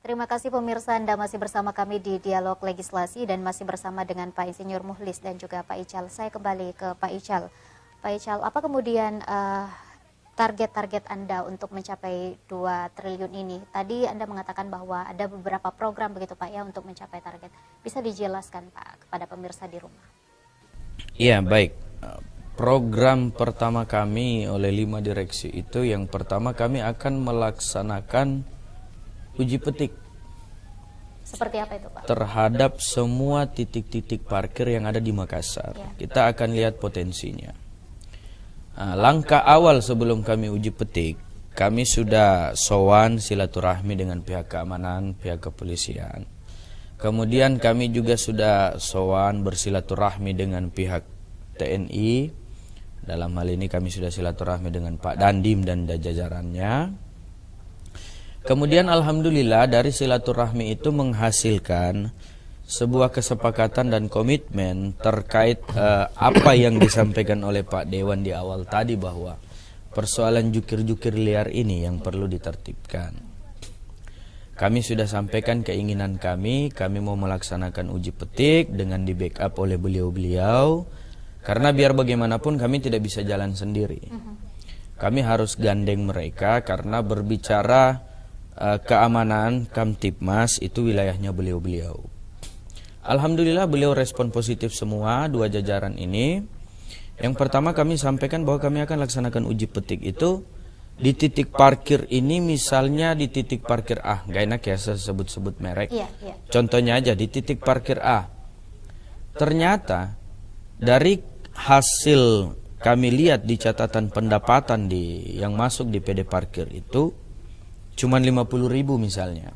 Terima kasih pemirsa, Anda masih bersama kami di Dialog Legislasi dan masih bersama dengan Pak Insinyur Muhlis dan juga Pak Ical. Saya kembali ke Pak Ical. Pak Ical, apa kemudian target-target Anda untuk mencapai 2 triliun ini? Tadi Anda mengatakan bahwa ada beberapa program begitu Pak ya untuk mencapai target. Bisa dijelaskan Pak kepada pemirsa di rumah? Iya, baik. Program pertama kami oleh 5 direksi itu, yang pertama kami akan melaksanakan uji petik. Seperti apa itu Pak? Terhadap semua titik-titik parkir yang ada di Makassar. Ya. Kita akan lihat potensinya. Langkah awal sebelum kami uji petik, kami sudah sowan silaturahmi dengan pihak keamanan, pihak kepolisian. Kemudian kami juga sudah sowan bersilaturahmi dengan pihak TNI. Dalam hal ini kami sudah silaturahmi dengan Pak Dandim dan jajarannya. Kemudian alhamdulillah dari silaturahmi itu menghasilkan sebuah kesepakatan dan komitmen terkait apa yang disampaikan oleh Pak Dewan di awal tadi, bahwa persoalan jukir-jukir liar ini yang perlu ditertibkan. Kami sudah sampaikan keinginan kami mau melaksanakan uji petik dengan di backup oleh beliau-beliau, karena biar bagaimanapun kami tidak bisa jalan sendiri. Kami harus gandeng mereka karena berbicara keamanan Kamtibmas itu wilayahnya beliau-beliau. Alhamdulillah beliau respon positif semua 2 jajaran ini. Yang pertama kami sampaikan bahwa kami akan laksanakan uji petik itu di titik parkir ini, misalnya di titik parkir A, gak enak ya saya sebut-sebut merek. Iya. Contohnya aja di titik parkir A. Ternyata dari hasil kami lihat di catatan pendapatan yang masuk di PD parkir itu cuman 50.000 misalnya.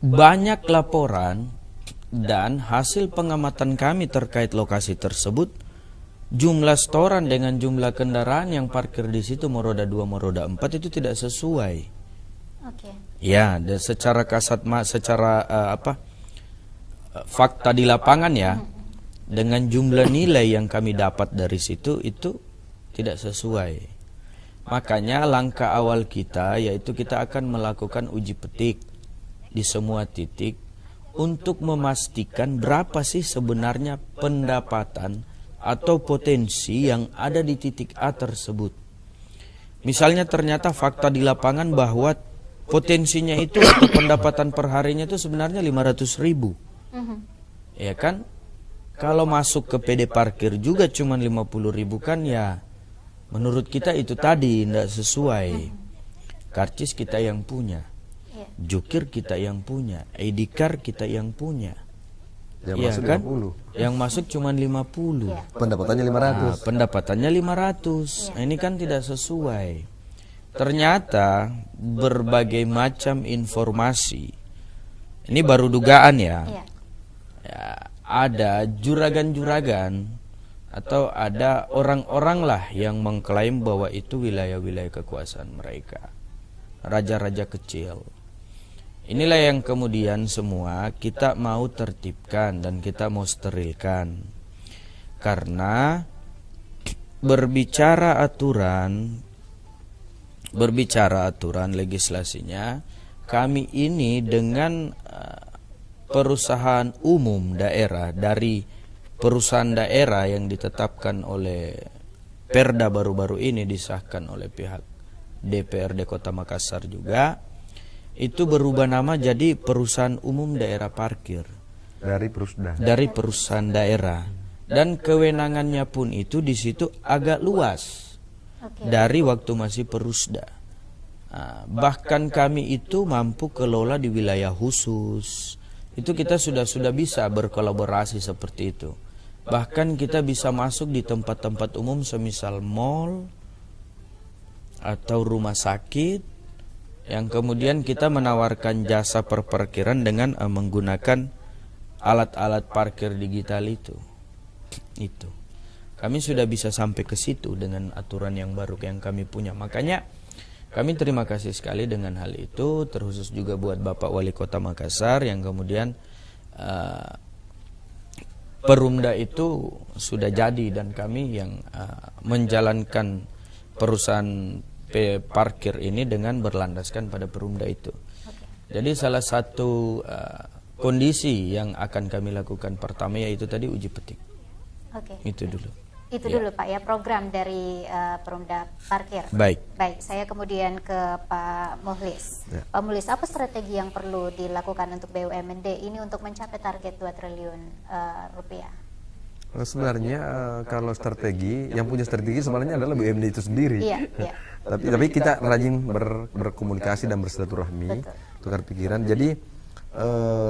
Banyak laporan dan hasil pengamatan kami terkait lokasi tersebut, jumlah setoran dengan jumlah kendaraan yang parkir di situ mau roda 2 mau roda 4 itu tidak sesuai. Oke. Ya, dan secara fakta di lapangan ya, dengan jumlah nilai yang kami dapat dari situ itu tidak sesuai. Makanya langkah awal kita yaitu kita akan melakukan uji petik di semua titik untuk memastikan berapa sih sebenarnya pendapatan atau potensi yang ada di titik A tersebut. Misalnya ternyata fakta di lapangan bahwa potensinya itu atau pendapatan per harinya itu sebenarnya 500.000. Ya kan? Kalau masuk ke PD parkir juga cuma 50.000 kan ya, menurut kita itu tadi tidak sesuai. Karcis kita yang punya, jukir kita yang punya, ID card kita yang punya. Yang ya masuk kan? 50. Yang masuk cuma 50. Pendapatannya 500. Pendapatannya 500. Nah, ini kan tidak sesuai. Ternyata berbagai macam informasi. Ini baru dugaan ya. Ada juragan-juragan atau ada orang-orang lah yang mengklaim bahwa itu wilayah-wilayah kekuasaan mereka, raja-raja kecil. Inilah yang kemudian semua kita mau tertibkan dan kita mau sterilkan. Karena berbicara aturan legislasinya, kami ini dengan perusahaan umum daerah, dari perusahaan daerah yang ditetapkan oleh Perda baru-baru ini disahkan oleh pihak DPRD Kota Makassar juga, itu berubah nama jadi Perusahaan Umum Daerah Parkir. Dari perusahaan daerah. Dan kewenangannya pun itu di situ agak luas. Dari waktu masih Perusda. Bahkan kami itu mampu kelola di wilayah khusus. Itu kita sudah bisa berkolaborasi seperti itu. Bahkan kita bisa masuk di tempat-tempat umum semisal mall atau rumah sakit, yang kemudian kita menawarkan jasa perparkiran dengan menggunakan alat-alat parkir digital itu. Kami sudah bisa sampai ke situ dengan aturan yang baru yang kami punya. Makanya kami terima kasih sekali dengan hal itu, terkhusus juga buat Bapak Wali Kota Makassar yang kemudian Perumda itu sudah jadi dan kami yang menjalankan perusahaan parkir ini dengan berlandaskan pada perumda itu. Jadi salah satu kondisi yang akan kami lakukan pertama yaitu tadi uji petik. Itu dulu. Itu dulu Pak ya, program dari Perumda Parkir. Baik, saya kemudian ke Pak Muhlis. Pak Muhlis, apa strategi yang perlu dilakukan untuk BUMD ini untuk mencapai target 2 triliun rupiah? Sebenarnya kalau strategi, yang punya strategi sebenarnya adalah BUMD itu sendiri. Iya. Tapi kita rajin berkomunikasi dan bersilaturahmi, tukar pikiran. Jadi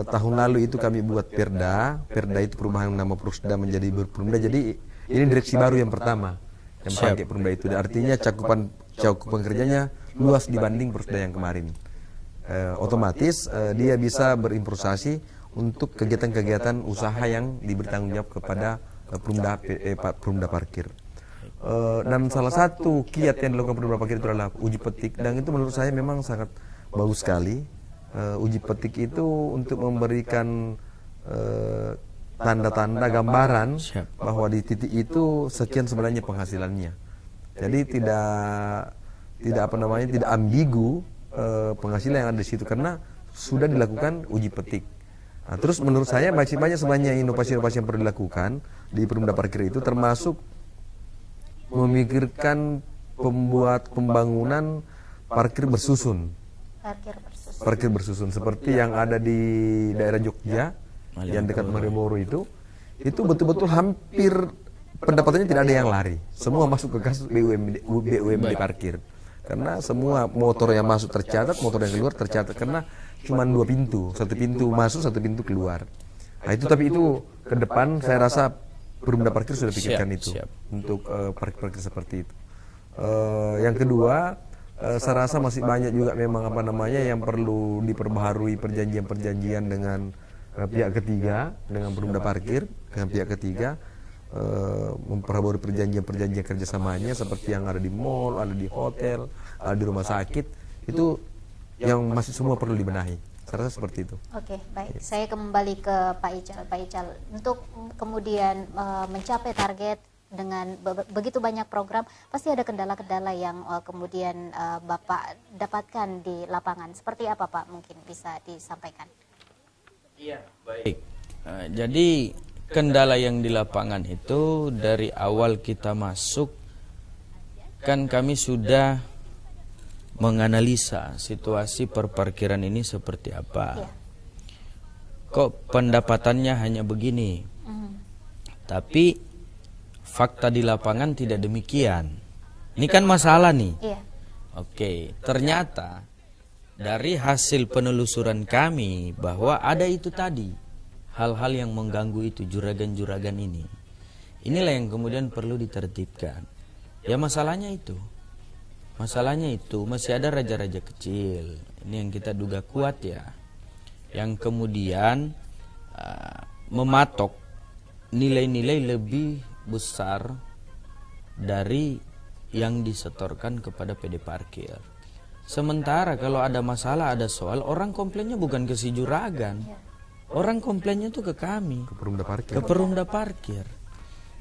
tahun lalu itu kami buat Perda itu perubahan nama Prusda menjadi Perumda. Jadi ini direksi baru yang pertama yang pakai Perumda itu. Artinya cakupan kerjanya luas dibanding Prusda yang kemarin. Otomatis dia bisa berimprovisasi untuk kegiatan-kegiatan usaha yang diberi tanggung jawab kepada Perumda Parkir. Dan salah satu kiat yang dilakukan Perumda Parkir itu adalah uji petik, dan itu menurut saya memang sangat bagus sekali. Uji petik itu untuk memberikan tanda-tanda gambaran bahwa di titik itu sekian sebenarnya penghasilannya. Jadi tidak ambigu penghasilan yang ada di situ karena sudah dilakukan uji petik. Nah, terus menurut saya masih banyak sebenarnya inovasi-inovasi yang perlu dilakukan di Perumda Parkir itu, termasuk memikirkan pembangunan parkir bersusun. Parkir bersusun seperti yang ada di daerah Jogja yang dekat Malioboro itu betul-betul hampir pendapatannya tidak ada yang lari. Semua masuk ke kas BUMD Parkir. Karena semua motor yang masuk tercatat, motor yang keluar tercatat, karena cuma 2 pintu, 1 pintu masuk, 1 pintu keluar. Nah itu, tapi itu ke depan saya rasa Perumda Parkir sudah pikirkan itu untuk parkir-parkir seperti itu. Yang kedua, saya rasa masih banyak juga memang yang perlu diperbaharui perjanjian-perjanjian dengan pihak ketiga, dengan Perumda Parkir, dengan pihak ketiga, memperbarui perjanjian-perjanjian kerjasamanya seperti yang ada di mall, ada di hotel, ada di rumah sakit, itu yang masih semua perlu dibenahi. Saya rasa seperti itu. Oke, baik. Saya kembali ke Pak Ical. Untuk kemudian mencapai target dengan begitu banyak program, pasti ada kendala-kendala yang kemudian Bapak dapatkan di lapangan. Seperti apa Pak? Mungkin bisa disampaikan. Iya, baik. Jadi kendala yang di lapangan itu dari awal kita masuk kan kami sudah menganalisa situasi perparkiran ini seperti apa. Kok pendapatannya hanya begini? Tapi fakta di lapangan tidak demikian. Ini kan masalah nih. Oke, ternyata dari hasil penelusuran kami bahwa ada itu tadi, hal-hal yang mengganggu itu, juragan-juragan ini. Inilah yang kemudian perlu ditertibkan. Ya masalahnya itu masih ada raja-raja kecil. Ini yang kita duga kuat ya, yang kemudian mematok nilai-nilai lebih besar dari yang disetorkan kepada PD Parkir. Sementara kalau ada masalah, ada soal, orang komplainnya bukan ke si juragan, orang komplainnya tuh ke kami, ke Perumda Parkir.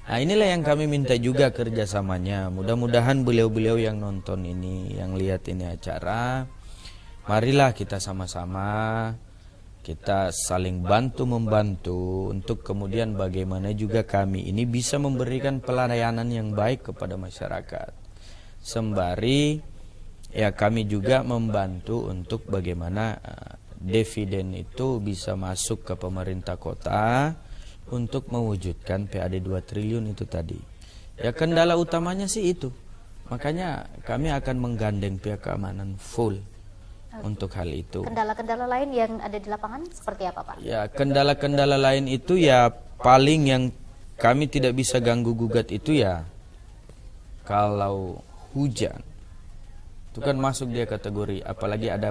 Nah inilah yang kami minta juga kerjasamanya. Mudah-mudahan beliau-beliau yang nonton ini, yang lihat ini acara, marilah kita sama-sama, kita saling bantu-membantu untuk kemudian bagaimana juga kami ini bisa memberikan pelayanan yang baik kepada masyarakat. Sembari ya kami juga membantu untuk bagaimana dividen itu bisa masuk ke pemerintah kota untuk mewujudkan PAD 2 triliun itu tadi. Ya kendala utamanya sih itu. Makanya kami akan menggandeng pihak keamanan full untuk hal itu. Kendala-kendala lain yang ada di lapangan seperti apa Pak? Ya kendala-kendala lain itu ya paling yang kami tidak bisa ganggu gugat itu ya kalau hujan. Itu kan masuk dia kategori, apalagi ada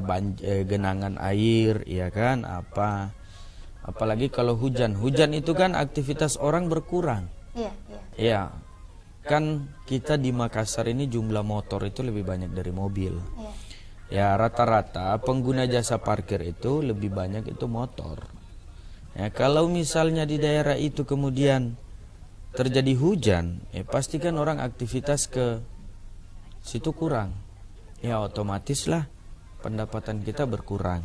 genangan air, ya kan, apalagi kalau hujan itu kan aktivitas orang berkurang. Iya. Kan kita di Makassar ini jumlah motor itu lebih banyak dari mobil. Ya rata-rata pengguna jasa parkir itu lebih banyak itu motor. Ya kalau misalnya di daerah itu kemudian terjadi hujan, ya pastikan orang aktivitas ke situ kurang. ya otomatis lah pendapatan kita berkurang.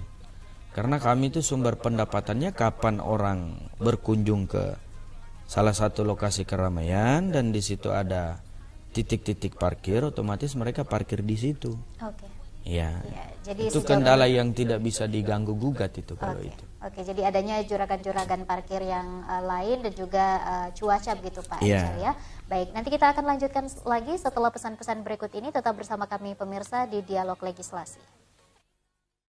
Karena kami itu sumber pendapatannya kapan orang berkunjung ke salah satu lokasi keramaian dan di situ ada titik-titik parkir, otomatis mereka parkir di situ. Oke. Ya, jadi itu kendala yang tidak bisa diganggu gugat itu kalau itu. Oke, jadi adanya juragan-juragan parkir yang lain dan juga cuaca begitu Pak Iya. Ical ya. Baik, nanti kita akan lanjutkan lagi setelah pesan-pesan berikut ini. Tetap bersama kami pemirsa di Dialog Legislasi.